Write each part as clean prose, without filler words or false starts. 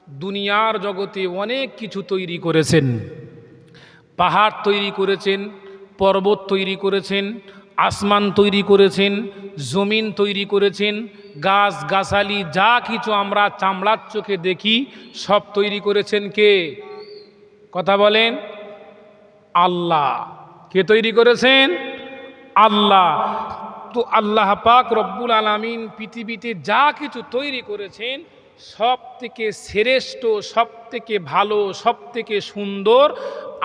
দুনিয়ার জগতে অনেক কিছু তৈরি করেছেন। পাহাড় তৈরি করেছেন, পর্বত তৈরি করেছেন, আসমান তৈরি করেছেন, জমিন তৈরি করেছেন, গাছ গাছালি যা কিছু আমরা চামড়ার চোখে দেখি সব তৈরি করেছেন কে? কথা বলেন। আল্লাহ। কে তৈরি করেছেন? আল্লাহ। তো আল্লাহ পাক রব্বুল আলামিন পৃথিবীতে যা কিছু তৈরি করেছেন সব থেকে শ্রেষ্ঠ, সব থেকে ভালো, সব থেকে সুন্দর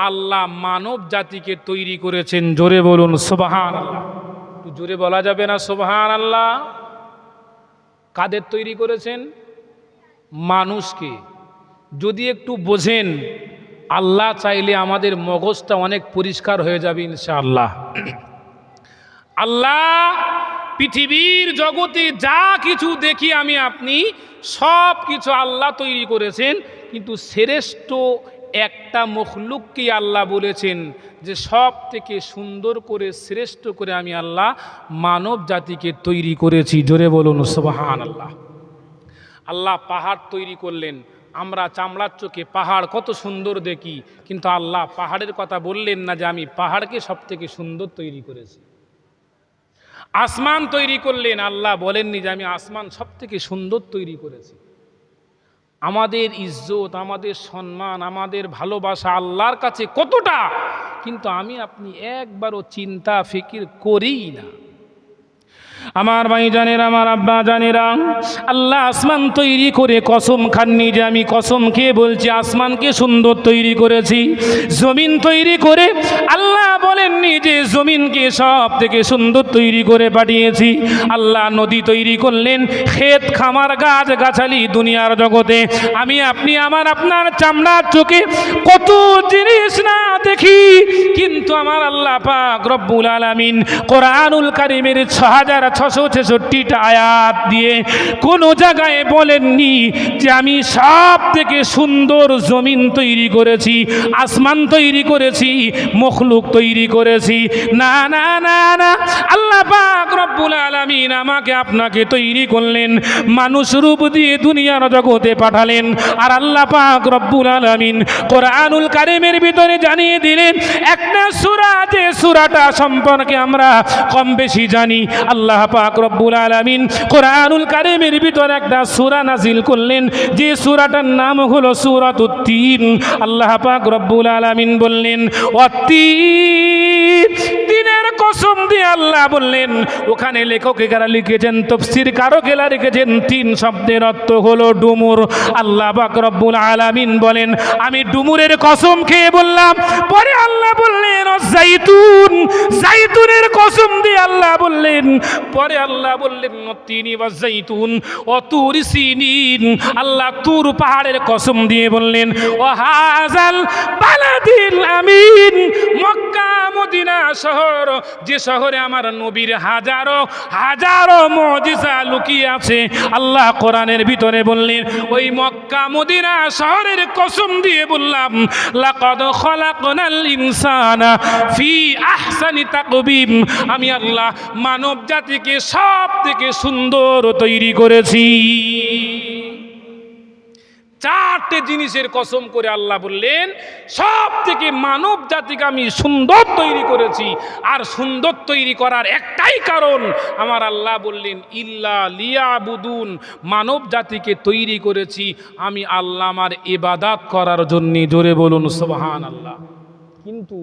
আল্লাহ মানব জাতিকে তৈরি করেছেন। জোরে বলুন সুবহানাল্লাহ। একটু জোরে বলা যাবে না সুবহানাল্লাহ? কাদের তৈরি করেছেন? মানুষকে। যদি একটু বোঝেন, আল্লাহ চাইলে আমাদের মগজটা অনেক পরিষ্কার হয়ে যাবে ইনশাআল্লাহ। আল্লাহ পৃথিবীর জগতে যা কিছু দেখি আমি আপনি সব কিছু আল্লাহ তৈরি করেছেন, কিন্তু শ্রেষ্ঠ একটা মখলুককে আল্লাহ বলেছেন যে সব থেকে সুন্দর করে শ্রেষ্ঠ করে আমি আল্লাহ মানব জাতিকে তৈরি করেছি। জোরে বলুন সুবহানাল্লাহ। আল্লাহ পাহাড় তৈরি করলেন, আমরা চামড়ার চোখে পাহাড় কত সুন্দর দেখি, কিন্তু আল্লাহ পাহাড়ের কথা বললেন না যে আমি পাহাড়কে সব থেকে সুন্দর তৈরি করেছি। আসমান তৈরি করলেন, আল্লাহ বলেননি যে আমি আসমান সব থেকে সুন্দর তৈরি করেছি। আমাদের ইজ্জত, আমাদের সম্মান, আমাদের ভালোবাসা আল্লাহর কাছে কতটা, কিন্তু আমি আপনি একবারও চিন্তা ফিকির করিই না। আমার ভাই জানেরা, আমার আব্বা জানেরা, আল্লাহ আসমান তৈরি করে কসম খাননি যে আমি কসম খেয়ে বলছি আসমানকে সুন্দর তৈরি করেছি। জমিন তৈরি করে আল্লাহ বলেননি যে জমিনকে সব থেকে সুন্দর তৈরি করে পাঠিয়েছি। আল্লাহ নদী তৈরি করলেন, ক্ষেত খামার গাছ গাছালি দুনিয়ার জগতে আমি আপনি আমার আপনার চামড়ার চোখে কত জিনিস না দেখি, কিন্তু আমার আল্লাহ পাক রব্বুল আলামিন কোরআনুল কারীমের 6666টা আয়াত দিয়ে কোনো জায়গায় বলেননি যে আমি সব থেকে সুন্দর জমিন তৈরি করেছি, আসমান তৈরি করেছি, মখলুক তৈরি করেছি। না না না না, আল্লাহ পাক রব্বুল আলামিন আমাকে আপনাকে তৈরি করলেন, মানুষ রূপ দিয়ে দুনিয়ার জগতে পাঠালেন। আর আল্লাহ পাক রব্বুল আলামিন কোরআনুল কারীমের ভিতরে জানিয়ে দিলেন একটা সূরা, যে সূরাটা সম্পর্কে আমরা কম বেশি জানি। আল্লাহ পাক রব্বুল আলামিন কোরআনুল কারীমের ভিতরে একটা সূরা নাজিল করলেন, যে সূরাটার নাম হলো সূরাতুত তিন। আল্লাহ পাক রব্বুল আলামিন বললেন ওয়াত্তিন, তিনের কসম দিয়ে আল্লাহ বললেন। ওখানে লেখকেরা লিখেছেন, তাফসীরকারকেরা লিখেছেন তিন শব্দের অর্থ হলো ডুমুর। আল্লাহ পাক রব্বুল আলামিন বলেন আমি ডুমুরের কসম খেয়ে বললাম। পরে আল্লাহ বললেন জাইতুন, জাইতুনের কসম দিয়ে আল্লাহ বললেন। পরে আল্লাহ বললেন তিনি ওয়া জাইতুন ও তুর সিনিন, আল্লাহ তুর পাহাড়ের কসম দিয়ে বললেন ও হাযাল বালাদিল আমিন, মক্কা মদিনা শহর, যে শহরে আমার নবীর হাজারো হাজারো মুজিজা লুকিয়ে আছে। আল্লাহ কোরআনের ভিতরে বললেন ওই মক্কা মদিনা শহরের কসম দিয়ে বললাম লাকাদ খলাকনাল ইনসানা ফি আহসানি তাকবীম, আমি আল্লাহ মানব জাতিকে সব থেকে সুন্দর তৈরি করেছি। চারটে জিনিসের কসম করে আল্লাহ বললেন সব থেকে মানব জাতিকে আমি সুন্দর তৈরি করেছি। আর সুন্দর তৈরি করার একটাই কারণ, আমার আল্লাহ বললেন ইল্লা লিয়াবুদুন, মানব জাতিকে তৈরি করেছি আমি আল্লাহ আমার ইবাদত করার জন্য। জোরে বলুন সুবহানাল্লাহ। কিন্তু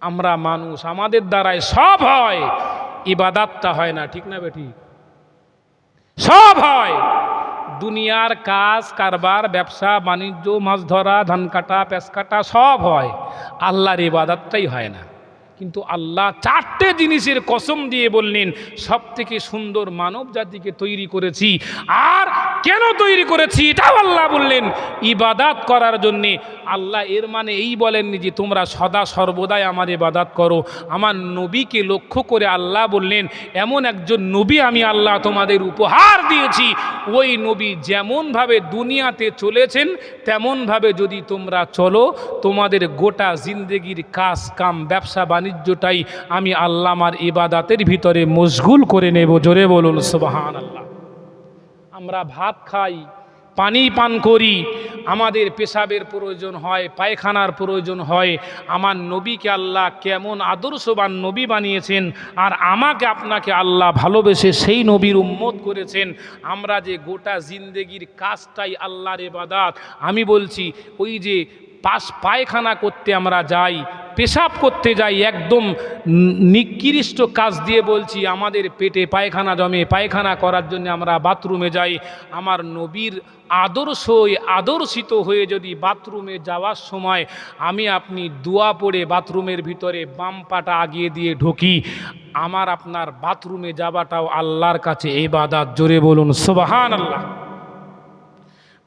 আমরা মানুষ, আমাদের দ্বারায় সব হয়, ইবাদতটা হয় না। ঠিক না বেটি? সব হয়, দুনিয়ার কাজ কারবার, ব্যবসা বাণিজ্য, মাছ ধরা, ধান কাটা, পেঁচ কাটা সব হয়, আল্লাহর ইবাদতটাই হয় না। কিন্তু আল্লাহ চারটে জিনিসের কসম দিয়ে বললেন সব থেকে সুন্দর মানব জাতিকে তৈরি করেছি। আর কেন তৈরি করেছি এটাও আল্লাহ বললেন ইবাদত করার জন্যে। আল্লাহ এর মানে এই বলেননি যে তোমরা সদা সর্বদাই আমার ইবাদত করো। আমার নবীকে লক্ষ্য করে আল্লাহ বললেন এমন একজন নবী আমি আল্লাহ তোমাদের উপহার দিয়েছি, ওই নবী যেমনভাবে দুনিয়াতে চলেছেন তেমনভাবে যদি তোমরা চলো, তোমাদের গোটা জিন্দেগির কাজ কাম ব্যবসা বাণিজ্যটাই আমি আল্লাহ আমার ইবাদতের ভিতরে মশগুল করে নেব। জোরে বলুন সুবহানাল্লাহ। আমরা ভাত খাই, পানি পান করি, আমাদের পেশাবের প্রয়োজন হয়, পায়খানার প্রয়োজন হয়, আমার নবীকে আল্লাহ কেমন আদর্শবান নবী বানিয়েছেন, আর আমাকে আপনাকে আল্লাহ ভালোবেসে সেই নবীর উম্মত করেছেন। আমরা যে গোটা জিন্দেগির কাজটাই আল্লাহর ইবাদত। আমি বলছি ওই যে পায়খানা করতে আমরা যাই, পেশাব করতে যাই, একদম নিকৃষ্ট কাজ দিয়ে বলছি, আমাদের পেটে পায়খানা জমে, পায়খানা করার জন্য আমরা বাথরুমে যাই। আমার নবীর আদর্শিত হয়ে যদি বাথরুমে যাওয়ার সময় আমি আপনি দোয়া পড়ে বাথরুমের ভিতরে বাম পাটা আগিয়ে দিয়ে ঢুকি, আমার আপনার বাথরুমে যাওয়াটাও আল্লাহর কাছে ইবাদত। জোরে বলুন সুবহানাল্লাহ।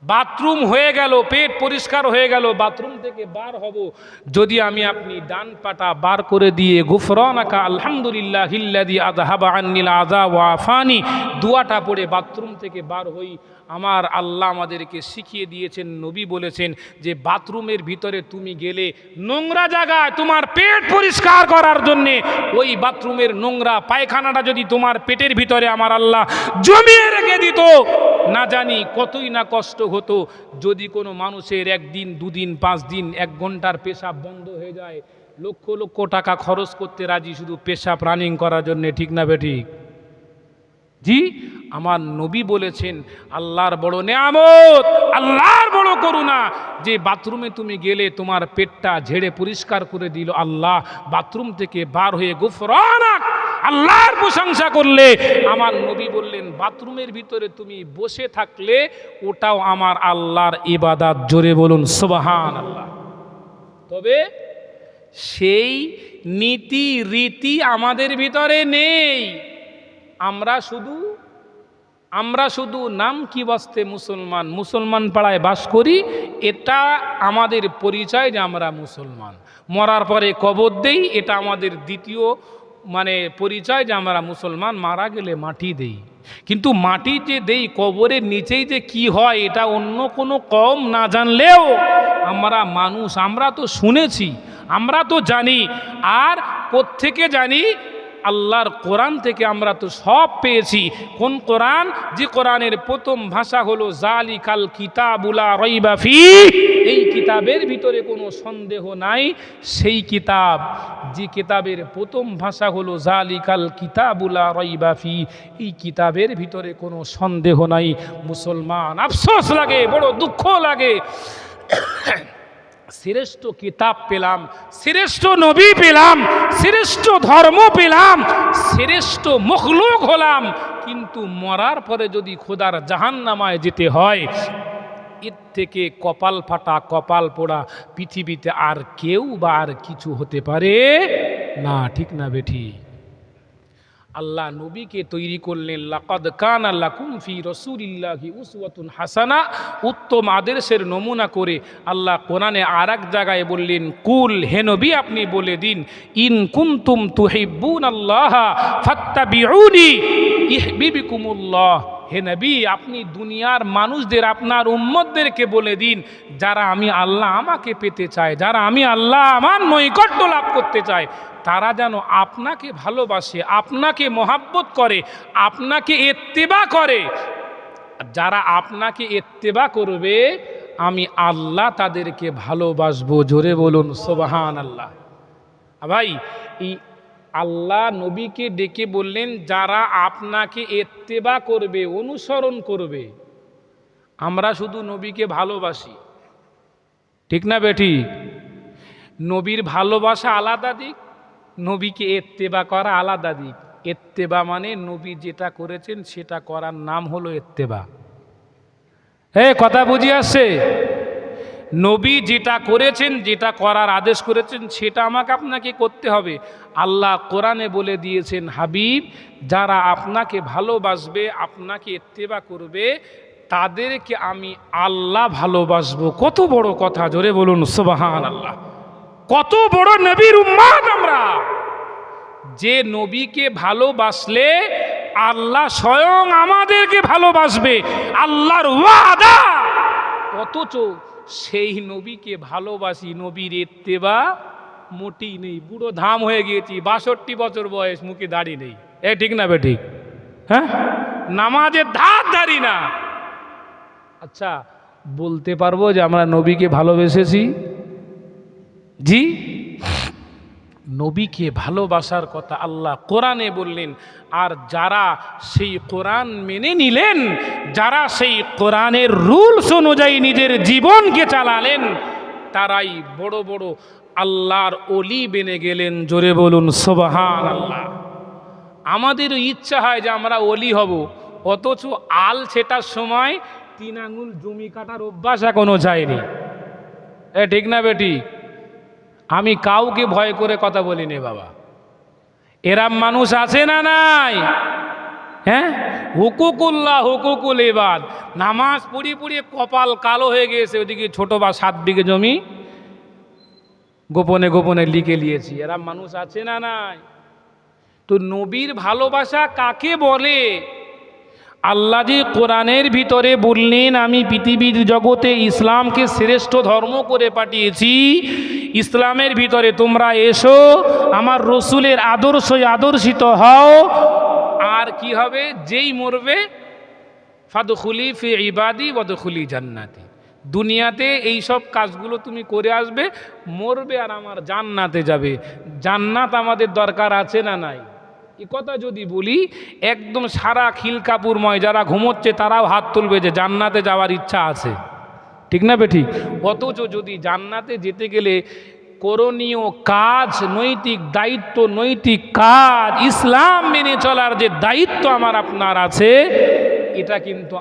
বাথরুম হয়ে গেল, পেট পরিষ্কার হয়ে গেল, বাথরুম থেকে বার হব, যদি আমি আপনি ডান পাটা বার করে দিয়ে গুফরানাকা আলহামদুলিল্লাহিল্লাযী আযহাবা আন্নিল আযা ওয়া আফানি দোয়াটা পড়ে বাথরুম থেকে বার হই, আমার আল্লাহ আমাদেরকে শিখিয়ে দিয়েছেন, নবী বলেছেন যে বাথরুমের ভিতরে তুমি গেলে নোংরা জায়গায় তোমার পেট পরিষ্কার করার জন্যে ওই বাথরুমের নোংরা পায়খানাটা যদি তোমার পেটের ভিতরে আমার আল্লাহ জমিয়ে রেখে দিত, না জানি কতই না কষ্ট হতো। যদি কোনো মানুষের 1 দিন 2 দিন 5 দিন 1 ঘন্টার পেশাব বন্ধ হয়ে যায়, লক্ষ লক্ষ টাকা খরচ করতে রাজি শুধু পেশাব রানিং করার জন্যে, ঠিক না বেঠিক? জি, আমার নবী বলেছেন আল্লাহর বড় নেয়ামত, আল্লাহর বড় করুণা যে বাথরুমে তুমি গেলে তোমার পেটটা ঝেড়ে পরিষ্কার করে দিল আল্লাহ, বাথরুম থেকে বার হয়ে গুফরানাক আল্লাহর প্রশংসা করলে। আমার নবী বললেন বাথরুমের ভিতরে তুমি বসে থাকলে ওটাও আমার আল্লাহর ইবাদত। জোরে বলুন সুবহানাল্লাহ। তবে সেই নীতি রীতি আমাদের ভিতরে নেই। আমরা শুধু নাম কি বাস্তে মুসলমান পাড়ায় বাস করি, এটা আমাদের পরিচয় যে আমরা মুসলমান। মরার পরে কবর দেই, এটা আমাদের দ্বিতীয় পরিচয় যে আমরা মুসলমান। মারা গেলে মাটি দেই, কিন্তু মাটি যে দেই কবরের নিচেই যে কি হয় এটা অন্য কোনো কম না জানলেও আমরা মানুষ, আমরা তো শুনেছি, আমরা তো জানি। আর কোত্থেকে জানি? আল্লাহর কোরআন থেকে আমরা তো সব পেয়েছি। কোন কোরআন? যে কোরআনের প্রথম ভাষা হলো জালিকাল কিতাবুলা রাইবা ফি, এই কিতাবের ভিতরে কোনো সন্দেহ নাই। সেই কিতাব, যে কিতাবের প্রথম ভাষা হলো জালিকাল কিতাবুলা রাইবা ফি, এই কিতাবের ভিতরে কোনো সন্দেহ নাই। মুসলমান আফসোস লাগে, বড় দুঃখ লাগে, শ্রেষ্ঠ কিতাব পেলাম, শ্রেষ্ঠ নবী পেলাম, শ্রেষ্ঠ ধর্ম পেলাম, শ্রেষ্ঠ মখলুক হলাম, কিন্তু মরার পরে যদি খোদার জাহান্নামায় যেতে হয়, এর থেকে কপাল ফাটা কপাল পোড়া পৃথিবীতে আর কেউ বা আর কিছু হতে পারে না, ঠিক না বেঠি? আল্লাহ নবীকে তৈরি করলেন লাকাদ কানা লাকুম ফি রাসূলিল্লাহি উসওয়াতুন হাসানা, উত্তম আদর্শের নমুনা করে। আল্লাহ কোরআনে আরেক জায়গায় বললেন কুল, হে নবী আপনি বলে দিন, ইন কুনতুম তুহিব্বুনাল্লাহা ফাত্তাবিউনি ইহবিবকুমুল্লাহ। হে নবী আপনি দুনিয়ার মানুষদের, আপনার উম্মতদেরকে বলে দিন, যারা আমি আল্লাহ আমাকে পেতে চায়, যারা আমি আল্লাহ আমার নৈকট্য লাভ করতে চায়, তারা যেন আপনাকে ভালোবাসে, আপনাকে মহাব্বত করে, আপনাকে ইত্তেবা করে। যারা আপনাকে ইত্তেবা করবে আমি আল্লাহ তাদেরকে ভালোবাসবো। জোরে বলুন সুবহানাল্লাহ। ভাই, এই আল্লাহ নবীকে ডেকে বললেন যারা আপনাকে ইত্তেবা করবে, অনুসরণ করবে। আমরা শুধু নবীকে ভালোবাসি, ঠিক না বেটি? নবীর ভালোবাসা আলাদা দিক, নবীকে ইত্তেবা করা আলাদা দিক। ইত্তেবা মানে নবী যেটা করেছেন সেটা করার নাম হলো ইত্তেবা। কথা বুঝি আসছে? নবী যেটা করেছেন, যেটা করার আদেশ করেছেন, সেটা আমাকে আপনাকে করতে হবে। আল্লাহ কোরআনে বলে দিয়েছেন হাবিব, যারা আপনাকে ভালোবাসবে, আপনাকে ইত্তেবা করবে, তাদেরকে আমি আল্লাহ ভালোবাসবো। কত বড় কথা, জোরে বলুন সুবহানাল্লাহ। কত বড় নবীর উম্মত আমরা, যে নবীকে ভালোবাসলে আল্লাহ স্বয়ং আমাদেরকে ভালোবাসবে, আল্লাহর ওয়াদা। অথচ সেই নবীকে ভালোবাসি, নবীর ইত্তেবা মোটেই নেই। বুড়ো ধাম হয়ে গিয়েছি, 62 বছর বয়স, মুখে দাড়ি নেই। ঠিক না বেঠিক? হ্যাঁ, নামাজের ধার ধারি না। আচ্ছা, বলতে পারবো যে আমরা নবীকে ভালোবেসেছি? জি, নবীকে ভালোবাসার কথা আল্লাহ কোরআনে বললেন। আর যারা সেই কোরআন মেনে নিলেন, যারা সেই কোরআনের রুলস অনুযায়ী নিজের জীবনকে চালালেন, তারাই বড় বড় আল্লাহর ওলি বেনে গেলেন। জোরে বলুন সুবহানাল্লাহ। আমাদের ইচ্ছা হয় যে আমরা ওলি হব, অথচ আল ছেটার সময় 3 আঙুল জমি কাটার অভ্যাস এখনো যায়নি। ঠিক না বেটি? আমি কাউকে ভয় করে কথা বলিনি বাবা। এরম মানুষ আছে না নাই? হ্যাঁ, হুকুকুল্লাহ হুকুকুল ইবাদ, নামাজ পড়ি পড়িয়ে কপাল কালো হয়ে গিয়েছে, ওদিকে ছোট বা 7 বিঘে জমি গোপনে গোপনে লিখে নিয়েছি। এরম মানুষ আছে না নাই? তো নবীর ভালোবাসা কাকে বলে? আল্লাহ যে কোরআনের ভিতরে বললেন, আমি পৃথিবীর জগতে ইসলামকে শ্রেষ্ঠ ধর্ম করে পাঠিয়েছি, ইসলামের ভিতরে তোমরা এসো, আমার রসুলের আদর্শে আদর্শিত হও। আর কি হবে? যেই মরবে, ফাদখুলি ফি ইবাদি ওয়াদখুলি জান্নাতি, দুনিয়াতে এই সব কাজগুলো তুমি করে আসবে, মরবে আর আমার জান্নাতে যাবে। জান্নাত আমাদের দরকার আছে না নাই? এই কথা যদি বলি, একদম সারা খিলকাপুরময় যারা ঘুমোচ্ছে তারাও হাত তুলবে যে জান্নাতে যাওয়ার ইচ্ছা আছে। ঠিক না বেঠিক? অথচ যদি জান্নাতে যেতে গেলে করণীয় কাজ, নৈতিক দায়িত্ব, নৈতিক কাজ, ইসলাম মেনে চলার যে দায়িত্ব আমার আপনার আছে, এটা কিন্তু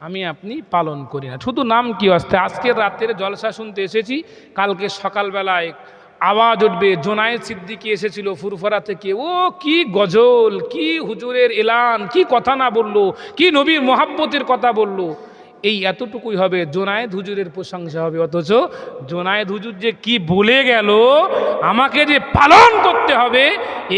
আমি আপনি পালন করি না। শুধু নাম কি আসতে, আজকের রাতের জলসা শুনতে এসেছি, কালকে সকালবেলায় আওয়াজ উঠবে জোনায়েদ সিদ্দিকী এসেছিল ফুরফুরা থেকে, ও কি গজল, কি হুজুরের এলান, কি কথা না বললো, কি নবীর মোহাব্বতের কথা বললো। এই এতটুকুই হবে, জোনায়েদ হুজুরের প্রশংসা হবে। অথচ জোনায়েদ হুজুর যে কি বলে গেল, আমাকে যে পালন করতে হবে,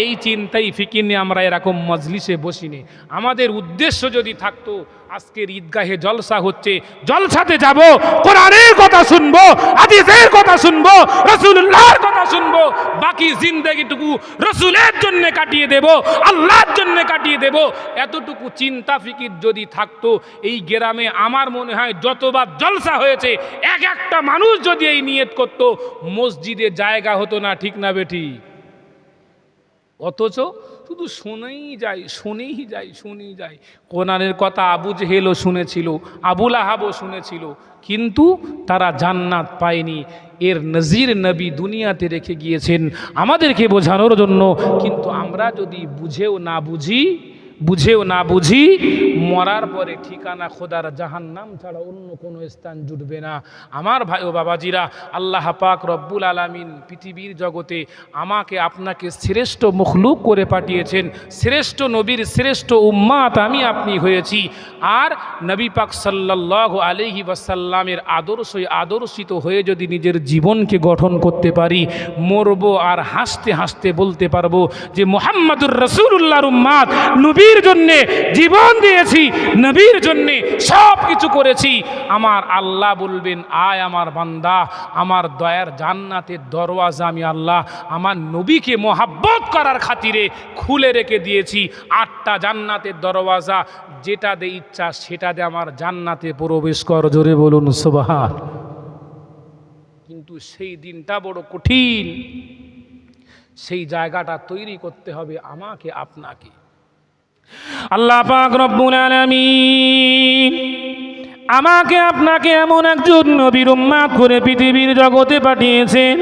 এই চিন্তাই ফিকির নিয়ে আমরা এরকম মজলিসে বসিনি। আমাদের উদ্দেশ্য যদি থাকতো, আজকের ঈদগাহে জলসা হচ্ছে, জলসাতে যাব, কোরআনের কথা শুনবো, হাদিসের কথা শুনবো, রাসূলুল্লাহর কথা শুনবো, বাকি জিন্দেগিটুকু রাসূলের জন্য কাটিয়ে দেব, আল্লাহর জন্য কাটিয়ে দেব, এতটুকু চিন্তা ফিকির যদি থাকতো, এই গ্রামে আমার মনে হয় যতবার জলসা হয়েছে, একটা মানুষ যদি এই নিয়ত করত, মসজিদে জায়গা হতো না। ঠিক না বেটি? অথচ শুধু শুনেই যায়। কোরআনের কথা আবু জেহেলও শুনেছিল, আবুল আহাবও শুনেছিল, কিন্তু তারা জান্নাত পায়নি। এর নজির নবী দুনিয়াতে রেখে গিয়েছেন আমাদেরকে বোঝানোর জন্য। কিন্তু আমরা যদি বুঝেও না বুঝি, মরার পরে ঠিকানা খোদার জাহান্নাম ছাড়া অন্য কোনো স্থান জুটবে না। আমার ভাই ও বাবাজিরা, আল্লাহ পাক রব্বুল আলামিন পৃথিবীর জগতে আমাকে আপনাকে শ্রেষ্ঠ মখলুক করে পাঠিয়েছেন, শ্রেষ্ঠ নবীর শ্রেষ্ঠ উম্মাত আমি আপনি হয়েছি। আর নবী পাক সাল্লাল্লাহু আলাইহি ওয়াসাল্লামের আদর্শে আদর্শিত হয়ে যদি নিজের জীবনকে গঠন করতে পারি, মরব আর হাসতে হাসতে বলতে পারবো যে মুহাম্মাদুর রাসূলুল্লাহর উম্মাত, নবীর জন্যে জীবন দিয়েছি, নবীর জন্যে সব কিছু করেছি। আমার আল্লাহ বলবেন, আয় আমার বান্দা, আমার দয়ার জান্নাতের দরওয়াজা আমি আল্লাহ আমার নবীকে মোহাব্বত করার খাতিরে খুলে রেখে দিয়েছি। 8টা জান্নাতের দরওয়াজা, যেটা দে ইচ্ছা সেটা দে আমার জান্নাতে প্রবেশ কর। জোরে বলুন সুবহান। কিন্তু সেই দিনটা বড় কঠিন, সেই জায়গাটা তৈরি করতে হবে আমাকে আপনাকে। আল্লাহ পাক রব্বুল আলামিন আমাকে আপনাকে এমন একজন নবীর উম্মাত করে পৃথিবীর জগতে পাঠিয়েছেন।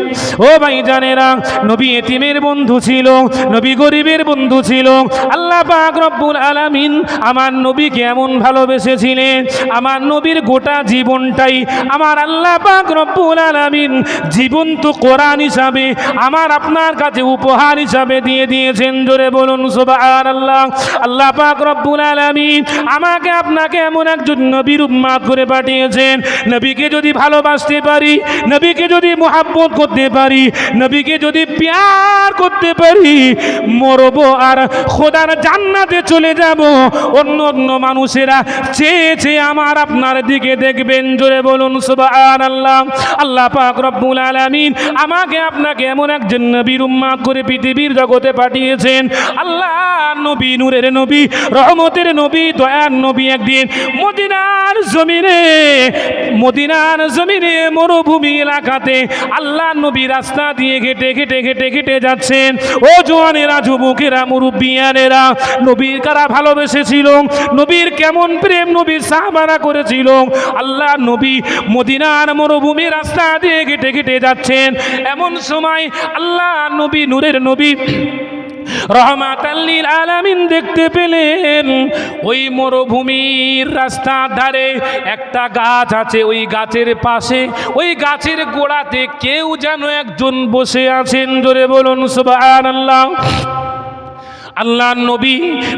ও ভাইজানেরা, নবী এতিমের বন্ধু ছিল, নবী গরিবের বন্ধু ছিল। আল্লাহ পাক রব্বুল আলামিন আমার নবীকে এমন ভালোবেসেছিলেন, আমার নবীর গোটা জীবনটাই আমার আল্লাহ পাক রব্বুল আলামিন জীবন্ত কোরআন হিসাবে আমার আপনার কাছে উপহার হিসাবে দিয়ে দিয়েছেন। জোরে বলুন সুবহানাল্লাহ। আল্লাহ পাক রব্বুল আলামিন আমাকে আপনাকে এমন একজন নবীর উম্মাত করে পাঠিয়েছেন। নবীকে যদি ভালোবাসতে পারি, নবীকে যদি মোহাব্বত করতে পারি, নবীকে যদি প্যার করতে পারি, মরব আর খোদার জান্নাতে চলে যাব। অন্য অন্য মানুষেরা চেয়ে চেয়ে আমার আপনার দিকে দেখবেন। জোরে বলুন সুবহানাল্লাহ। আল্লাহ পাক রব্বুল আলামিন আমাকে আপনাকে এমন একজন নবীর উম্মাত করে পৃথিবীর জগতে পাঠিয়েছেন। আল্লাহ নবী, নূরের নবী, রহমতের নবী, দয়ার নবী একদিন মদিনার জমিনে, মদিনার জমিনে মরুভূমি এলাকাতে আল্লাহ নবী রাস্তা দিয়ে হেঁটে হেঁটে হেঁটে হেঁটে যাচ্ছেন। ও জওয়ানেরা, যুবকেরা, মুরব্বিয়ানেরা, নবীর কারা ভালোবেসেছিল, নবীর কেমন প্রেম নবীর সাহাবারা করেছিল। আল্লাহ নবী মদিনার মরুভূমি রাস্তা দিয়ে হেঁটে হেঁটে যাচ্ছেন। এমন সময় আল্লাহ নবী, নূরের নবী রহমাতাল লিল আলামিন দেখতে পেলেন ওই মরুভূমির রাস্তার ধারে একটা গাছ আছে। ওই গাছের পাশে, ওই গাছের গোড়াতে কেউ যেন একজন বসে আছেন। জোরে বলুন সুবহানাল্লাহ। আল্লাহ নবী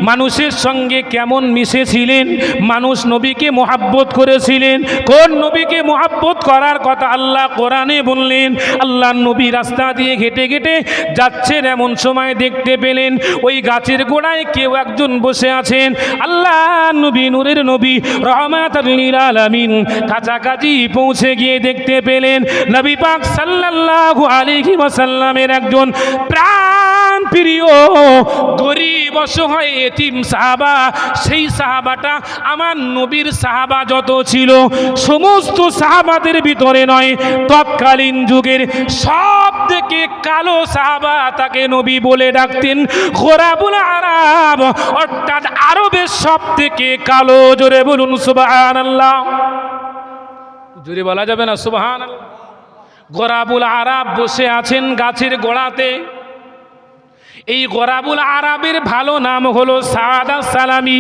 মানুষের সঙ্গে কেমন মিশেছিলেন, মানুষ নবীকে মোহাব্বত করেছিলেন। কোন নবীকে মোহাব্বত করার কথা আল্লাহ কোরআনে বললেন। আল্লাহ নবী রাস্তা দিয়ে হেঁটে হেঁটে যাচ্ছেন, এমন সময় দেখতে পেলেন ওই গাছের গোড়ায় কেউ একজন বসে আছেন। আল্লাহ নবী, নূরের নবী রহমাতুল লিল আলামিন কাছাকাছি পৌঁছে গিয়ে দেখতে পেলেন নবী পাক সাল্লাল্লাহু আলাইহি ওয়াসাল্লামের একজন প্রাণ প্রিয় গরিব অসহায় এতিম সাহাবা। সেই সাহাবাটা আমার নবীর সাহাবা যত ছিল সমস্ত সাহাবাদের ভিতরে নয়, তৎকালীন যুগের সব থেকে কালো সাহাবা তাকে নবী বলে ডাকতেন গোরাবুল আরব, অর্থাৎ আরবের সব থেকে কালো। জোরে বলুন সুবহানাল্লাহ। জোরে বলা যাবে না সুবহানাল্লাহ। গোরাবুল আরব বসে আছেন গাছের গোড়াতে। এই গোরাবুল আরবের ভালো নাম হলো সাদা সালামি।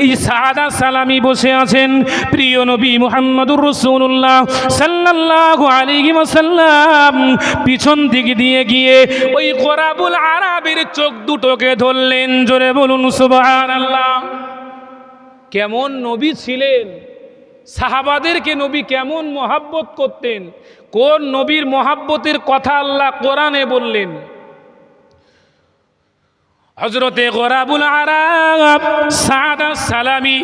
এই সাদা সালামি বসে আছেন প্রিয় নবী মুহাম্মদুর রাসূলুল্লাহ সাল্লাল্লাহু আলাইহি ওয়াসাল্লাম পিছন দিক দিয়ে গিয়ে ওই গোরাবুল আরবের চোখ দুটোকে ধরলেন। জোরে বলুন সুবহানাল্লাহ। কেমন নবী ছিলেন, সাহাবাদেরকে নবী কেমন মহাব্বত করতেন, কোন নবীর মহাব্বতের কথা আল্লাহ কোরআনে বললেন। হযরতে গোরাবুল আরব সাদা সালামি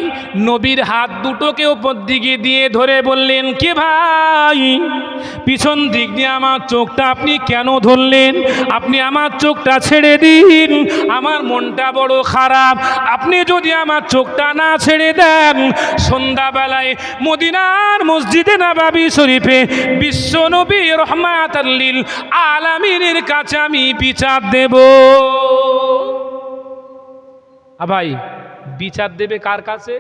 নবীর হাত দুটোকে উপর দিকে দিয়ে ধরে বললেন, কে ভাই, পিছন দিক দিয়ে আমার চোখটা আপনি কেন ধরলেন? আপনি আমার চোখটা ছেড়ে দিন, আমার মনটা বড় খারাপ। আপনি যদি আমার চোখটা না ছেড়ে দেন, সন্ধ্যাবেলায় মদিনার মসজিদে নববী শরীফে বিশ্ব নবী রহমাতুল লিল আলামিনের কাছে আমি বিচার দেব। ভাই, বিচার দেবে কার কাছে?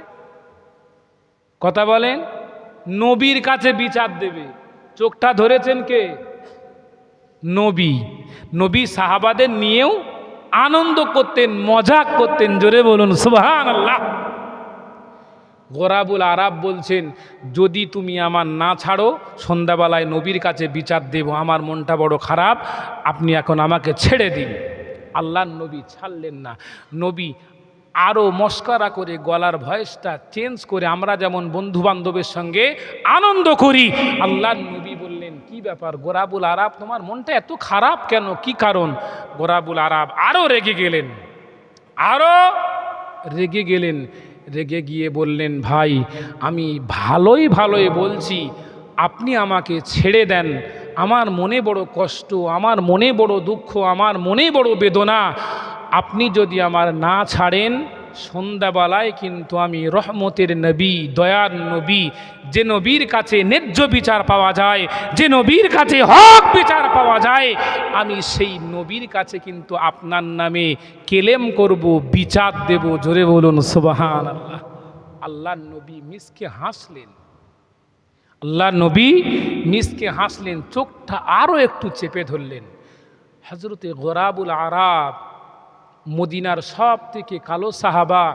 কথা বলেন। নবীর কাছে বিচার দেবে। চোখটা ধরেছেন কে? নবী। নবী সাহাবাদের নিয়েও আনন্দ করতেন, মজাক করতেন। জোরে বলুন সুবহানাল্লাহ। গোরাবুল আরব বলছেন, যদি তুমি আমার না ছাড়ো, সন্ধ্যাবেলায় নবীর কাছে বিচার দেব, আমার মনটা বড় খারাপ, আপনি এখন আমাকে ছেড়ে দিন। আল্লাহর নবী ছাড়লেন না। নবী আরও মস্করা করে গলার ভয়েসটা চেঞ্জ করে, আমরা যেমন বন্ধু বান্ধবের সঙ্গে আনন্দ করি, আল্লাহর নবী বললেন, কি ব্যাপার গোরাবুল আরব, তোমার মনটা এত খারাপ কেন, কি কারণ? গোরাবুল আরব আরও রেগে গেলেন, আরও রেগে গেলেন। রেগে গিয়ে বললেন, ভাই, আমি ভালোই বলছি, আপনি আমাকে ছেড়ে দেন। আমার মনে বড় কষ্ট, আমার মনে বড় দুঃখ, আমার মনে বড় বেদনা। আপনি যদি আমার না ছাড়েন, সন্ধ্যাবেলায় কিন্তু আমি রহমতের নবী, দয়ার নবী, যে নবীর কাছে ন্যায্য বিচার পাওয়া যায়, যে নবীর কাছে হক বিচার পাওয়া যায়, আমি সেই নবীর কাছে কিন্তু আপনার নামে কেলেম করব, বিচার দেব। জোরে বলুন সুবহানাল্লাহ। আল্লাহর নবী মিসকে হাসলেন। আল্লাহর নবী মিসকে হাসলেন, চোখটা আরও একটু চেপে ধরলেন। হযরতে গোরাবুল আরব মদিনার সব থেকে কালো সাহাবা,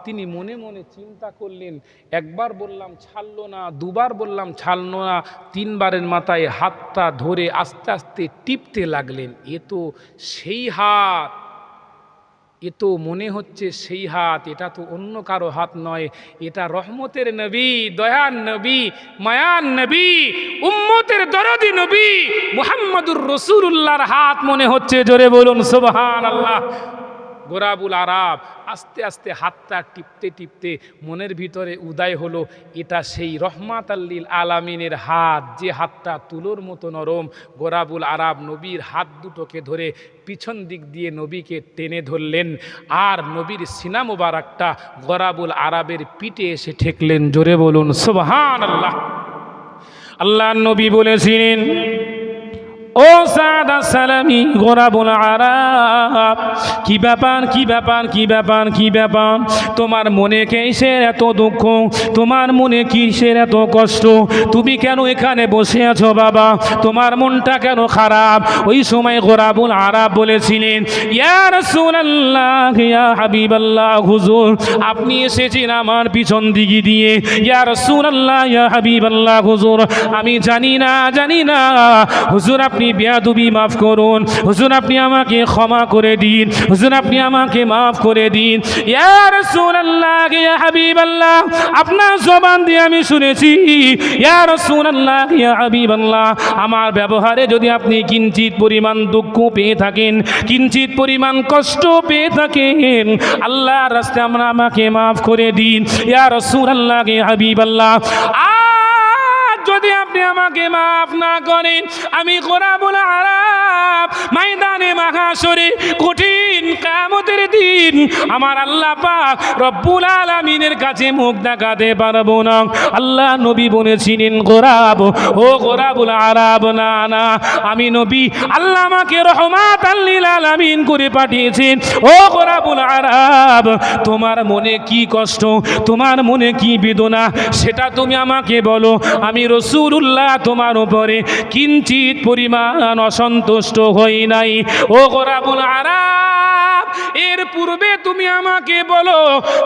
তিনি মনে মনে চিন্তা করলেন, একবার বললাম ছাড়লো না, দুবার বললাম ছাড়লো না, তিনবারের মাথায় হাতটা ধরে আস্তে আস্তে টিপতে লাগলেন। এ তো সেই হাত, এ তো মনে হচ্ছে সেই হাত, এটা তো অন্য কারো হাত নয়, এটা রহমতের নবী, দয়ার নবী, মায়ার নবী, উম্মতের দরদি নবী মুহাম্মদুর রাসূলুল্লাহর হাত মনে হচ্ছে। জোরে বলুন সুবহানাল্লাহ। গোরাবুল আরাব আস্তে আস্তে হাতটা টিপতে টিপতে মনের ভিতরে উদয় হলো, এটা সেই রহমাতাল্লিল আলামিনের হাত, যে হাতটা তুলোর মতো নরম। গোরাবুল আরাব নবীর হাত দুটোকে ধরে পিছন দিক দিয়ে নবীকে টেনে ধরলেন, আর নবীর সিনা মোবারকটা গোরাবুল আরাবের পিঠে এসে ঠেকলেন। জোরে বলুন সুবহানাল্লাহ। আল্লাহর নবী বলেছিলেন, ও সাদা সালামি গোরাবুল আরাব, কি ব্যাপার কি ব্যাপার কি ব্যাপার কি ব্যাপার, তোমার মনে কিসের এত দুঃখ, তোমার মনে কিসের এত কষ্ট, তুমি কেন এখানে বসে আছো বাবা, তোমার মনটা কেন খারাপ? ওই সময় গোরাবুল আরাব বলেছিলেন, ইয়া রাসূলুল্লাহ ইয়া হাবিবাল্লাহ, হুজুর আপনি এসেছেন আমার পিছন দিকে দিয়ে, ইয়া রাসূলুল্লাহ ইয়া হাবিবাল্লাহ, হুজুর আমি জানি না হুজুর আপনি বেয়াদবি মাফ করুন, হুজুর আপনি আমাকে ক্ষমা করে দিন, হুজুর আপনি আমাকে মাফ করে দিন। ইয়া রাসূলুল্লাহ ইয়া হাবিবাল্লাহ, আপনার জবান দিয়ে আমি শুনেছি, ইয়া রাসূলুল্লাহ ইয়া হাবিবাল্লাহ, আমার ব্যবহারে যদি আপনি কিঞ্চিত পরিমাণ দুঃখ পেয়ে থাকেন, কিঞ্চিত পরিমাণ কষ্ট পেয়ে থাকেন, আল্লাহর রাস্তায় আমাকে মাফ করে দিন। ইয়া রাসূলুল্লাহ ইয়া হাবিবাল্লাহ, যদি আপনি আমাকে মাফ না করেন, আমি গোরাবুল আরাব ময়দানে মাহশরে কঠিন কিয়ামতের দিন আমার আল্লাহ পাক রব্বুল আলামিনের কাছে মুখ দেখাতে পারবো না। আল্লাহ নবী বলেছিলেন, গোরাব, ও গোরাবুল আরাব, না না, আমি নবী, আল্লাহ আমাকে রহমাতাল লিল আলামিন করে পাঠিয়েছেন। ও গোরাবুল আরাব, তোমার মনে কি কষ্ট, তোমার মনে কি বেদনা, সেটা তুমি আমাকে বলো। আমি রাসূলুল্লাহ তোমার উপরে কিঞ্চিত পরিমাণ অসন্তুষ্ট হই নাই। ও গোরাবুল আরাব, এর পূর্বে তুমি আমাকে বলো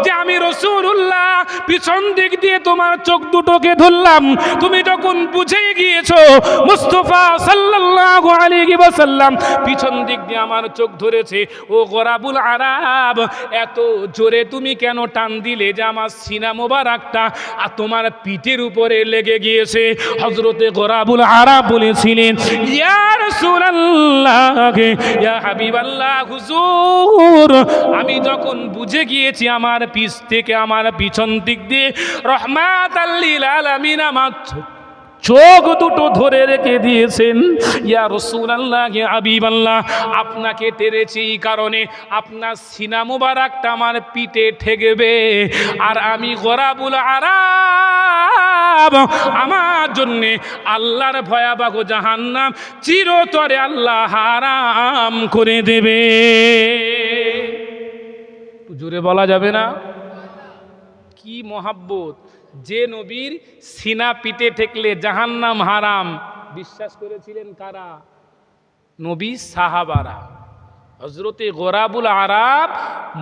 যে আমি রাসূলুল্লাহ পিছন দিক দিয়ে তোমার চোখ দুটোকে ধরলাম, তুমি যখন বুঝে গিয়েছো মুস্তাফা সাল্লাল্লাহু আলাইহি ওয়াসাল্লাম পিছন দিক দিয়ে আমার চোখ ধরেছে, ও গোরাবুল আরাব এত জোরে তুমি কেন টান দিলে যে আমার সিনা মোবারকটা আর তোমার পিঠের উপরে লেগে গিয়েছে? হযরতে গোরাবুল আরাব বলেছিলেন, ইয়া রাসূলুল্লাহ ইয়া হাবিবাল্লাহ, হুজুর আমি যখন বুঝে গিয়েছি আমার পিছ থেকে, আমার পিছন দিক দিয়ে রহমাতাল লিল আলামিন আমার চোখ দুটো ধরে রেখে দিয়েছেন। ইয়া রাসূলুল্লাহ ইয়া হাবিবাল্লাহ, আপনাকে টেনেছি এই কারণে আপনার সিনা মোবারকটা আমার পিঠে ঠেকবে, আর আমি গোরাবুল আরাব আমার জন্যে আল্লাহর ভয়াবহ জাহান্নাম চিরতরে আল্লাহ হারাম করে দেবে। জোরে বলা যাবে না? কি মহাব্বত! যে নবীর সিনা পিঠে ঠেকলে জাহান্নাম হারাম, বিশ্বাস করেছিলেন কারা? নবী সাহাবারা। হযরতে গোরাবুল আরাব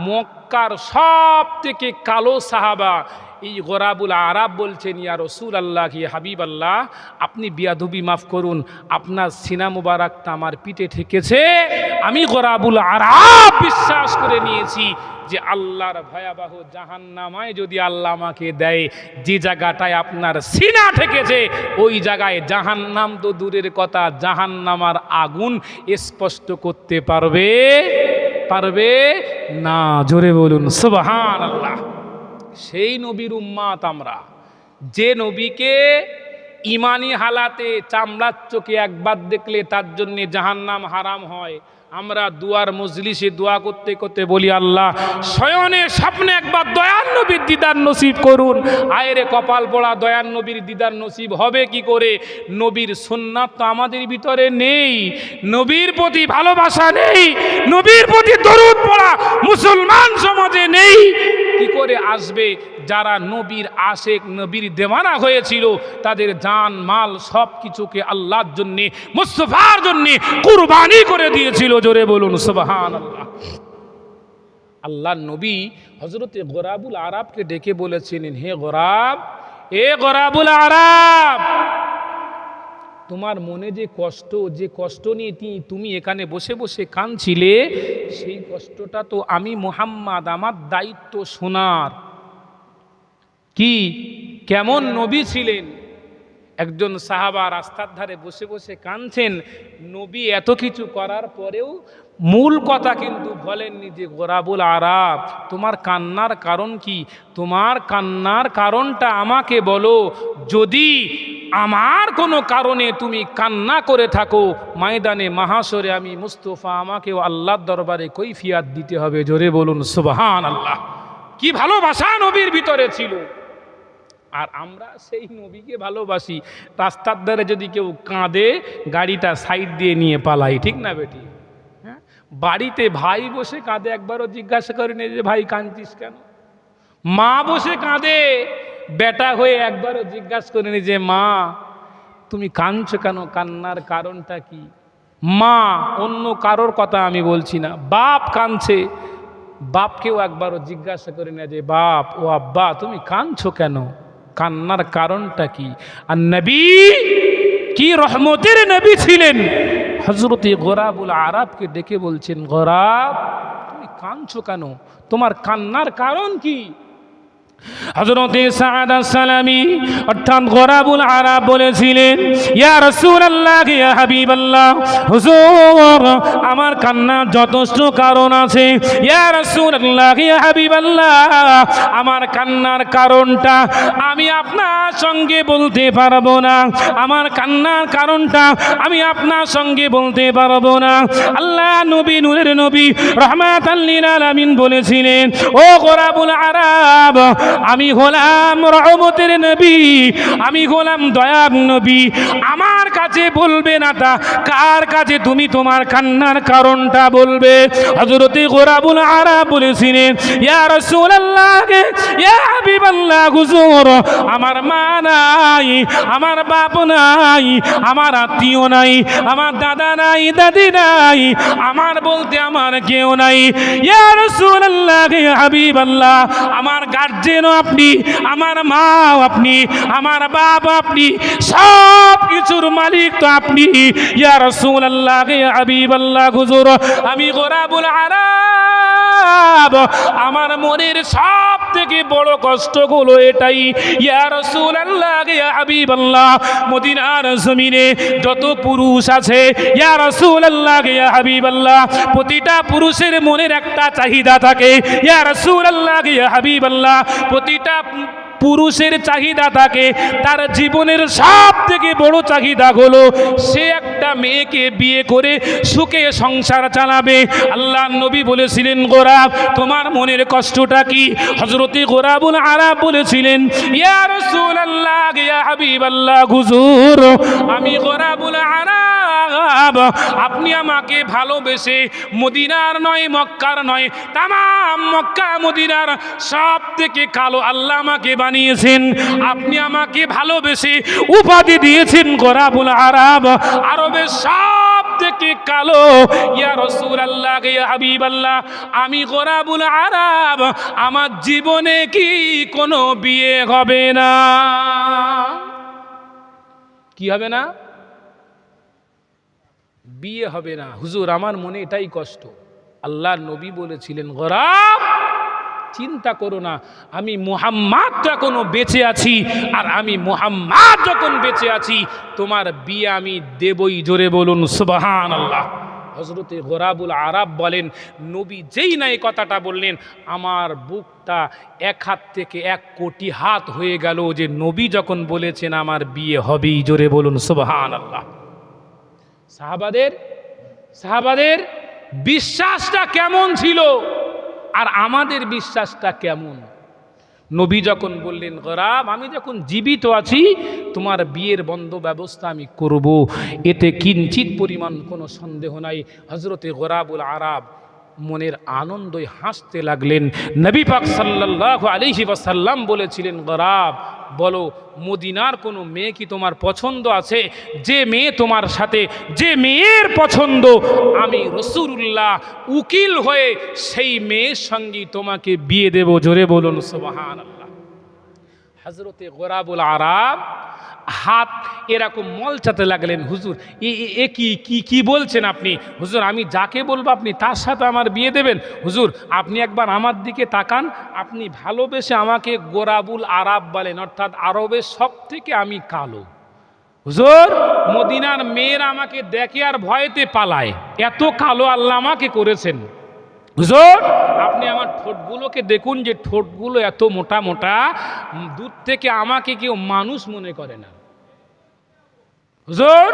মক্কার সব থেকে কালো সাহাবা। এই গোরাবুল আরাব বলছেন, ইয়া রাসূলুল্লাহ ইয়া হাবিবাল্লাহ, আপনি বেয়াদবি মাফ করুন, আপনার সিনা মুবারকটা আমার পিঠে ঠেকেছে। আমি গোরাবুল আরাব বিশ্বাস করে নিয়েছি যে আল্লাহর ভয়াবহ জাহান্নামায় যদি আল্লাহ আমাকে দেয়, যে জায়গাটায় আপনার সিনা ঠেকেছে ওই জায়গায় জাহান্নাম তো দূরের কথা, জাহান্নামার আগুন স্পষ্ট করতে পারবে না। জোরে বলুন সুবহানাল্লাহ। সেই নবীর উম্মাত আমরা, যে নবীকে ইমানি হালাতে চামড়ার চোখে একবার দেখলে তার জন্যে জাহান্নাম হারাম হয়। আমরা দুয়ার মজলিসে দোয়া করতে করতে বলি, আল্লাহ শয়নে স্বপ্নে একবার দয়ার নবীর দিদার নসিব করুন। আয়রে কপাল পড়া, দয়ার নবীর দিদার নসিব হবে কি করে? নবীর সুন্নাত তো আমাদের ভিতরে নেই, নবীর প্রতি ভালোবাসা নেই, নবীর প্রতি দরুদ পড়া মুসলমান সমাজে নেই। কি করে আসবে? যারা নবীর আশেক, নবীর দেওয়ানা হয়েছিল, তাদের জান মাল সব কিছুকে আল্লাহর জন্যে, মুস্তাফার জন্যে কুরবানি করে দিয়েছিল। জোরে বলুন সুবহানাল্লাহ। আল্লাহর নবী হযরতে গোরাবুল আরাবকে ডেকে বলেছিলেন, হে গোরাব, এ গোরাবুল আরাব, তোমার মনে যে কষ্ট নিয়ে তুমি এখানে বসে বসে কাঁদছিলে, সেই কষ্টটা তো আমি মুহাম্মদ, আমার দায়িত্ব শোনার। কি কেমন নবী ছিলেন? একজন সাহাবা রাস্তার ধারে বসে বসে কাঁদছেন। নবী এত কিছু করার পরেও মূল কথা কিন্তু বলেননি যে গোরাবুল আরাব, তোমার কান্নার কারণ কি? তোমার কান্নার কারণটা আমাকে বলো। যদি আমার কোনো কারণে তুমি কান্না করে থাকো, ময়দানে মাহাশরে আমি মুস্তফা, আমাকেও আল্লাহর দরবারে কৈফিয়াত দিতে হবে। জোরে বলুন সুবহানাল্লাহ। কি ভালোবাসা নবীর ভিতরে ছিল। আর আমরা সেই নবীকে ভালোবাসি, রাস্তার ধারে যদি কেউ কাঁদে গাড়িটা সাইড দিয়ে নিয়ে পালাই, ঠিক না বেটি? হ্যাঁ, বাড়িতে ভাই বসে কাঁদে, একবারও জিজ্ঞাসা করিনি যে ভাই কাঁদছিস কেন? মা বসে কাঁদে, বেটা হয়ে একবারও জিজ্ঞাসা করিনি যে মা তুমি কাঁদছো কেন, কান্নার কারণটা কি? মা, অন্য কারোর কথা আমি বলছি না। বাপ কাঁদছে, বাপকেও একবারও জিজ্ঞাসা করি না যে বাপ ও আব্বা তুমি কাঁদছো কেন, কান্নার কারণটা কি? আর নবী কি রহমতের নবী ছিলেন। হযরত গোরাবুল আরাবকে ডেকে বলছেন, গোরাব তুমি কাঁদছো কেন, তোমার কান্নার কারণ কি? হযরতে সাআদ আস-সালামি অর্থাৎ গোরাবুল আরাব বলেছিলেন, ইয়া রাসূলুল্লাহ, ইয়া হাবিবাল্লাহ, হুজুর আমার কান্নার যথেষ্ট কারণ আছে। ইয়া রাসূলুল্লাহ, ইয়া হাবিবাল্লাহ, আমার কান্নার কারণটা আমি আপনার সঙ্গে বলতে পারবো না। আমার কান্নার কারণটা আমি আপনার সঙ্গে বলতে পারবো না। আল্লাহ নবী, নূরের নবী, রাহমাতাল লিল আলামিন বলেছিলেন, ও গোরাবুল আরাব, আমি হলাম রহমতের নবী, আমি হলাম দয়ার নবী। আমার কাছে বলবে না, তা কার কাছে তুমি তোমার কান্নার কারণটা বলবে? হযরতে গোরাবুল আরাব বলেছিলেন, ইয়া রাসূলুল্লাহ, ইয়া হাবিবাল্লাহ, হুজুর আমার মা নাই, আমার বাপ নাই, আমার আত্মীয় নাই, আমার দাদা নাই, দাদি নাই, আমার বলতে আমার কেউ নাই। ইয়া রাসূলুল্লাহ, ইয়া হাবিবাল্লাহ, আমার গার্জিয়ান আপনি, আমার মা আপনি, আমার বাপ আপনি, সব কিছুর মালিক তো আপনি। ইয়া রাসূলুল্লাহ, ইয়া হাবিবাল্লাহ, হুজুর আমি গোরাবুল আরাব, আমার মনের সব থেকে বড় কষ্ট হলো এটাই। ইয়া রাসূলুল্লাহ, ইয়া হাবিবাল্লাহ, মদিনার জমিনে যত পুরুষ আছে, ইয়া রাসূলুল্লাহ, ইয়া হাবিবাল্লাহ, প্রতিটা পুরুষের মনের একটা চাহিদা থাকে। ইয়া রাসূলুল্লাহ, ইয়া হাবিবাল্লাহ, প্রতিটা পুরুষের চাহিদা থাকে, তার জীবনের সব থেকে বড় চাহিদা হলো সে একটা মেয়েকে বিয়ে করে সুখে সংসার চালাবে। আল্লাহ নবী বলেছিলেন, গোরাব তোমার মনের কষ্টটা কি? হযরতে গোরাবুল আরাব বলেছিলেন, ইয়া রাসূলুল্লাহ, ইয়া হাবিবাল্লাহ, হুজুর আমি গোরাবুল আরাব, আপনি আমাকে ভালোবেসে মদিনার নয়, মক্কার নয়, তামাম মক্কা মদিনার সব থেকে কালো আল্লাহ আমাকে বানিয়েছেন। আপনি আমাকে ভালোবেসে উপাধি দিয়েছেন গোরাবুল আরাব, আরবের সব থেকে কালো। ইয়া রাসূলুল্লাহ, ইয়া হাবিবাল্লাহ, আমি গোরাবুল আরাব, আমার জীবনে কি কোনো বিয়ে হবে না? কি হবে না? বিয়ে হবে না। হুজুর আমার মনে এটাই কষ্ট। আল্লাহর নবী বলেছিলেন, গোরাব চিন্তা করো না, আমি মুহাম্মদ এখনো বেঁচে আছি, আর আমি মুহাম্মদ যখন বেঁচে আছি তোমার বিয়ে আমি দেবই। জোরে বলুন সুবহানাল্লাহ। হযরতে গোরাবুল আরাব বলেন, নবী যেই না এই কথাটা বললেন, আমার বুকটা এক হাত থেকে 1 কোটি হাত হয়ে গেল যে নবী যখন বলেছেন আমার বিয়ে হবেই। জোরে বলুন সুবহানাল্লাহ। সাহাবাদের বিশ্বাসটা কেমন ছিল আর আমাদের বিশ্বাসটা কেমন? নবী যখন বললেন, গোরাব আমি যখন জীবিত আছি তোমার বিয়ের বন্ধ ব্যবস্থা আমি করব, এতে কিঞ্চিত পরিমাণ কোনো সন্দেহ নাই। হযরতে গোরাবুল আরাব মনের আনন্দে হাসতে লাগলেন। নবী পাক সাল্লাল্লাহু আলাইহি ওয়াসাল্লাম বলেছিলেন, গোরাব বলো মদিনার কোনো মেয়ে কি তোমার পছন্দ আছে? যে মেয়ে তোমার সাথে, যে মেয়ের পছন্দ আমি রাসূলুল্লাহ উকিল হয়ে সেই মেয়ের সঙ্গে তোমাকে বিয়ে দেব। জোরে বলুন সুবহানাল্লাহ। হযরতে গোরাবুল আরাব হাত এরকম মলচাতে লাগলেন, হুজুর এ কি বলছেন আপনি? হুজুর আমি যাকে বলবো আপনি তার সাথে আমার বিয়ে দেবেন? হুজুর আপনি একবার আমার দিকে তাকান, আপনি ভালোবেসে আমাকে গোরাবুল আরাব বলেন, অর্থাৎ আরবের সব থেকে আমি কালো, হুজুর মদিনার মেয়েরা আমাকে দেখে আর ভয়েতে পালায়, এত কালো আল্লাহ আমাকে করেছেন। হুজুর আপনি আমার ঠোঁটগুলোকে দেখুন, যে ঠোঁটগুলো এত মোটা মোটা, দূর থেকে আমাকে কেউ মানুষ মনে করে না। হুজুর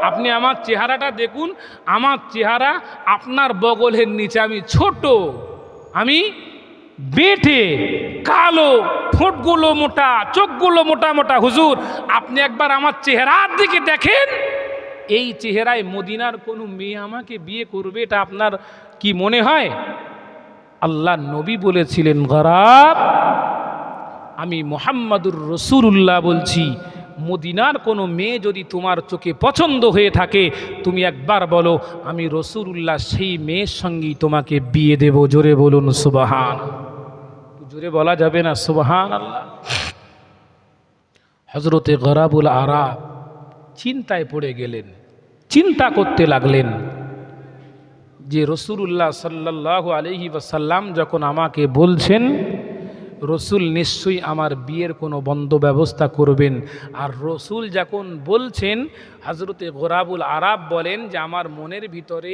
আপনি আমার চেহারাটা দেখুন, আমার চেহারা আপনার বগলের নিচে, আমি ছোট, আমি বেঁটে, কালো, ঠোঁটগুলো মোটা, চোখগুলো মোটা মোটা। হুজুর আপনি একবার আমার চেহারার দিকে দেখেন, এই চেহারায় মদিনার কোনো মেয়ে আমাকে বিয়ে করবে, এটা আপনার কি মনে হয়? আল্লাহ নবী বলেছিলেন, গরাব, আমি মুহাম্মাদুর রাসূলুল্লাহ বলছি, মদিনার কোনো মেয়ে যদি তোমার চোখে পছন্দ হয়ে থাকে, তুমি একবার বলো আমি রাসূলুল্লাহ সেই মেয়ের সঙ্গেই তোমাকে বিয়ে দেব। জোরে বলুন সুবহান। জোরে বলা যাবে না সুবহানাল্লাহ? হযরতে গরাবুল আরাব চিন্তায় পড়ে গেলেন, চিন্তা করতে লাগলেন যে রাসূলুল্লাহ সাল্লাল্লাহু আলাইহি ওয়াসাল্লাম যখন আমাকে বলছেন, রসুল নিশ্চয়ই আমার বিয়ের কোনো বন্ধ ব্যবস্থা করবেন। আর রসুল যখন বলছেন, হযরতে গরাবুল আরাব বলেন যে আমার মনের ভিতরে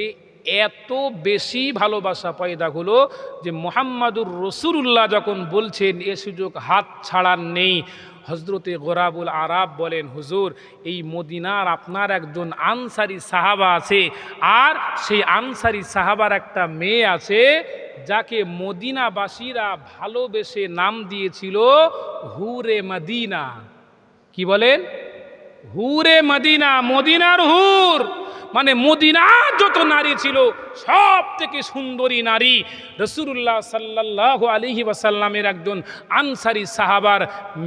এত বেশি ভালোবাসা পয়দা হলো যে মুহাম্মাদুর রাসূলুল্লাহ যখন বলছেন এ সুযোগ হাত ছাড়ার নেই। হযরতে গরাবুল আরাব বলেন, হুজুর এই মদিনার আপনার একজন আনসারী সাহাবা আছে, আর সেই আনসারী সাহাবার একটা মেয়ে আছে যাকে মদিনাবাসীরা ভালোবেসে নাম দিয়েছিল হুরে মদিনা। কি বলেন? হুরে মদিনা, মদিনার হুর, মানে মদিনার যত নারী ছিল সব থেকে সুন্দরী নারী রাসূলুল্লাহ সাল্লাল্লাহু আলাইহি ওয়াসাল্লামের একজন আনসারী সাহাবার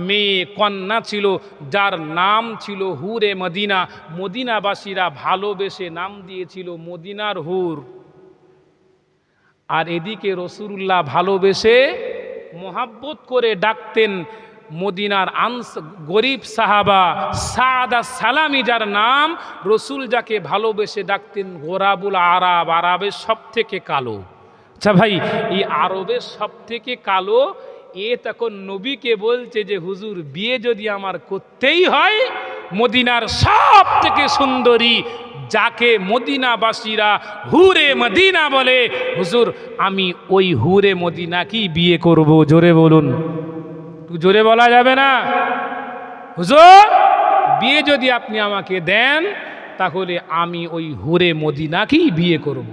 মেয়ে কন্যা ছিল, যার নাম ছিল হুরে মদিনা। মদিনাবাসীরা ভালোবেসে নাম দিয়েছিল মদিনার হুর। আর এদিকে রাসূলুল্লাহ ভালোবেসে মোহাব্বত করে ডাকতেন মদিনার গরিব সাহাবা সাদ সালামি, যার নাম রসুল যাকে ভালোবেসে ডাকতেন গরাবুল আরাব, আরবের সব থেকে কালো। আচ্ছা ভাই, এই আরবের সব থেকে কালো এ তখন নবীকে বলছে যে হুজুর বিয়ে যদি আমার করতেই হয়, মদিনার সব থেকে সুন্দরী যাকে মদিনাবাসীরা হুরে মদিনা বলে, হুজুর আমি ওই হুরে মদিনাকেই বিয়ে করব। জোরে বলুন। জোরে বলা যাবে না? হুজুর বিয়ে যদি আপনি আমাকে দেন, তাহলে আমি ওই হুরে মদিনাকেই বিয়ে করব।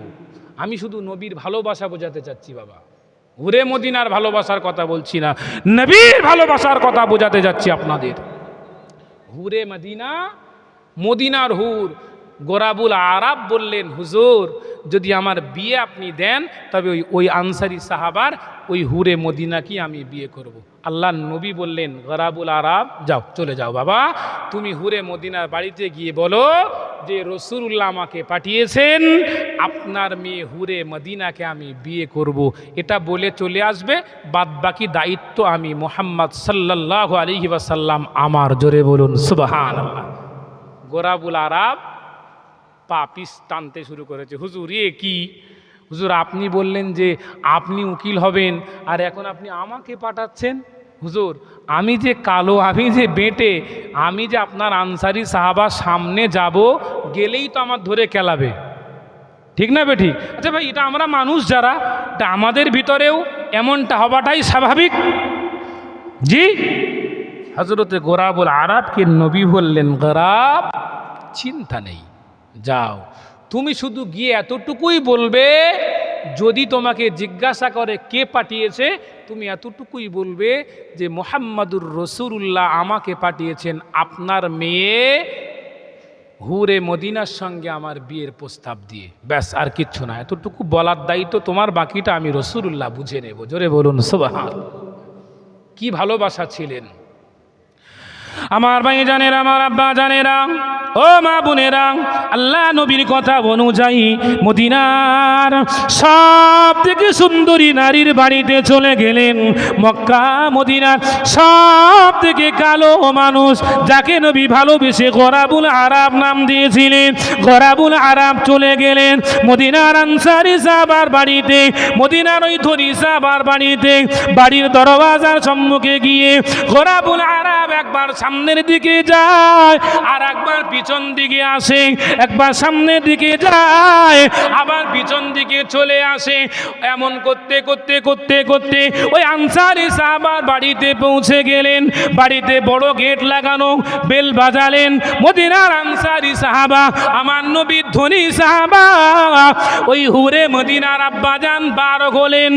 আমি শুধু নবীর ভালোবাসা বোঝাতে চাচ্ছি বাবা, হুরে মদিনার ভালোবাসার কথা বলছি না, নবীর ভালোবাসার কথা বোঝাতে যাচ্ছি আপনাদের। হুরে মদিনা, মদিনার হুর। গরাবুল আরাব বললেন, হুজুর যদি আমার বিয়ে আপনি দেন, তবে ওই আনসারী সাহাবার ওই হুরে মদিনাকেই আমি বিয়ে করব। আল্লাহ নবী বললেন, গরাবুল আরাব যাও, চলে যাও বাবা, তুমি হুরে মদিনার বাড়িতে গিয়ে বলো যে রাসূলুল্লাহ আমাকে পাঠিয়েছেন, আপনার মেয়ে হুরে মদিনাকে আমি বিয়ে করব। এটা বলে চলে আসবে, বাদ বাকি দায়িত্ব আমি মুহাম্মদ সাল্লাল্লাহু আলাইহি ওয়াসাল্লাম আমার। জোরে বলুন সুবহানাল্লাহ। গরাবুল আরাব পা পিস টানতে শুরু করেছে, হুজুর এ কি? হুজুর আপনি বললেন যে আপনি উকিল হবেন, আর এখন আপনি আমাকে পাঠাচ্ছেন? হুজুর আমি যে কালো, আমি যে বেঁটে, আমি যে আপনার আনসারী সাহাবার সামনে যাব, গেলেই তো আমার ধরে কেলাবে, ঠিক না বে ঠিক? আচ্ছা ভাই, এটা আমরা মানুষ যারা, এটা আমাদের ভিতরেও এমনটা হওয়াটাই স্বাভাবিক। জি। হযরতে গরাবুল আরাবকে নবী বললেন, গরাব চিন্তা নেই, যাও, তুমি শুধু গিয়ে এতটুকুই বলবে, যদি তোমাকে জিজ্ঞাসা করে কে পাঠিয়েছে, তুমি এতটুকুই বলবে যে মুহাম্মাদুর রাসূলুল্লাহ আমাকে পাঠিয়েছেন আপনার মেয়ে হুরে মদিনার সঙ্গে আমার বিয়ের প্রস্তাব দিয়ে। ব্যাস, আর কিচ্ছু না, এতটুকু বলার দায়িত্ব তোমার, বাকিটা আমি রাসূলুল্লাহ বুঝে নেব। জোরে বলুন সুবহান। কি ভালোবাসা ছিলেন আমার ভাই জানেরা, আমার আব্বা জানেরা, ও মা বোনেরা, আল্লাহ নবীর কথা অনুযায়ী মদিনার সব থেকে সুন্দরী নারীর বাড়িতে চলে গেলেন। মক্কা মদিনার সব থেকে কালো মানুষ যাকে নবী ভালোবেসে গরাবুল আরাব নাম দিয়েছিলেন, গরাবুল আরাব চলে গেলেন মদিনার আনসারী সাহাবার বাড়িতে, মদিনার ওই ধনী সাহাবার বাড়িতে। বাড়ির দরওয়াজার সম্মুখে গিয়ে গরাবুল আরাব একবার সামনের দিকে যায় আর একবার পিছন দিকে আসে, একবার সামনের দিকে যায়, আবার পিছন দিকে চলে আসে। এমন করতে করতে করতে করতে ওই আনসারী সাহাবার বাড়িতে পৌঁছে গেলেন। বাড়িতে বড় গেট লাগানো, বেল বাজালেন। মদিনার আনসারী সাহাবা, আমার নবীর ধনী সাহাবা, ওই হুরে মদিনার আব্বাজান বার হলেন।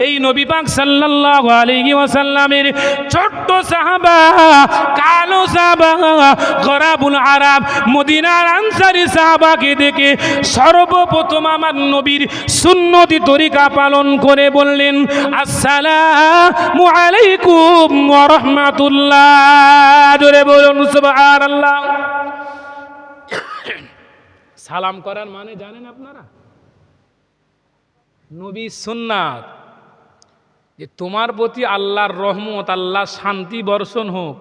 এই নবী পাক সাল্লাল্লাহু আলাইহি ওয়াসাল্লামের ছোট্ট সাহাবা, কালো সাহাবা, গরাবুল আরাব, মদিনার আনসারী সাহাবাকে দেখে সর্বপ্রথম আমার নবীর সুন্নতি তরিকা পালন করে বললেন, আসসালামু আলাইকুম ওয়া রাহমাতুল্লাহ। জোরে বলুন সুবহানাল্লাহ। সালাম করার মানে জানেন আপনারা? নবীর সুন্নাত যে তোমার প্রতি আল্লাহর রহমত, আল্লাহর শান্তি বর্ষণ হোক,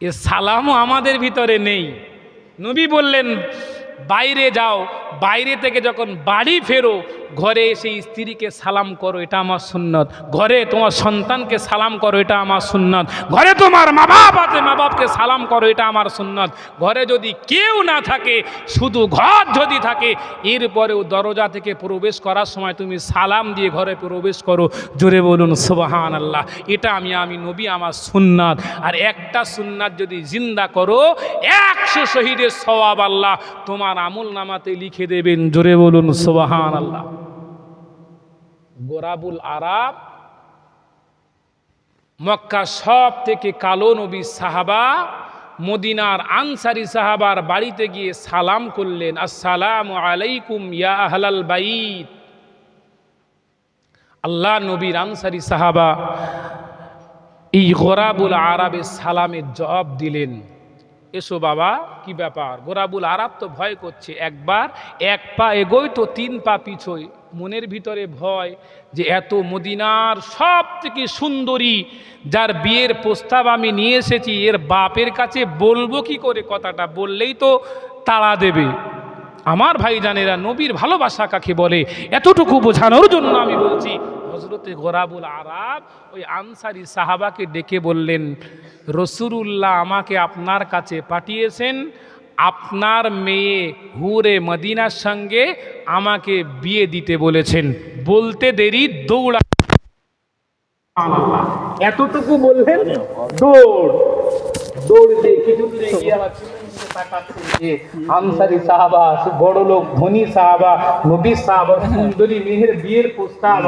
এ সালামও আমাদের ভিতরে নেই। নবী বললেন বাইরে যাও, বাইরে থেকে যখন বাড়ি ফেরো ঘরে এসে স্ত্রীকে সালাম করো, এটা আমার সুন্নত। ঘরে তোমার সন্তানকে সালাম করো, এটা আমার সুন্নত। ঘরে তোমার মা বাপ আছে, মা বাপকে সালাম করো, এটা আমার সুন্নত। ঘরে যদি কেউ না থাকে, শুধু ঘর যদি থাকে, এরপরেও দরজা থেকে প্রবেশ করার সময় তুমি সালাম দিয়ে ঘরে প্রবেশ করো। জোরে বলুন সুবহানাল্লাহ। এটা আমি নবী আমার সুন্নাত। আর একটা সুন্নাত যদি জিন্দা করো, 100 শহীদের সওয়াব আল্লাহ তোমার আমল নামাতে লিখে দেবেন। জোরে বলুন সুবহানাল্লাহ। গোরাবুল আরাব, মক্কা সব থেকে কালো নবী সাহাবা, মদিনার আনসারী সাহাবার বাড়িতে গিয়ে সালাম করলেন, আসসালামু আলাইকুম ইয়া আহলাল বাইত। আল্লাহ নবীর আনসারী সাহাবা এই গোরাবুল আরাবের সালামের জবাব দিলেন, এসো বাবা, কি ব্যাপার? গোরাবুল আরাব তো ভয় করছে, একবার 1 পা এগোয় তো 3 পা পিছোয়। মনের ভিতরে ভয় যে এত মদিনার সব থেকে সুন্দরী, যার বিয়ের প্রস্তাব আমি নিয়ে এসেছি, এর বাপের কাছে বলবো কি করে? কথাটা বললেই তো তাড়া দেবে। আমার ভাইজানেরা, নবীর ভালোবাসা কাকে বলে এতটুকু বোঝানোর জন্য আমি বলছি। হযরতে গোরাবুল আরাব ওই আনসারী সাহাবাকে ডেকে বললেন, রাসূলুল্লাহ আমাকে আপনার কাছে পাঠিয়েছেন, আপনার মেয়ে হুরে মদিনার সঙ্গে আমাকে বিয়ে দিতে বলেছেন। বলতে দেরি দৌড়া, এতটুকু বললেন, দৌড় দিয়ে কিছু দূরে গিয়ে আবার তাকাচ্ছেন যে আনসারী সাহাবা, বড় লোক, ধনী সাহাবা, নবী সাহাবা, সুন্দরী মেয়ের বিয়ের প্রস্তাব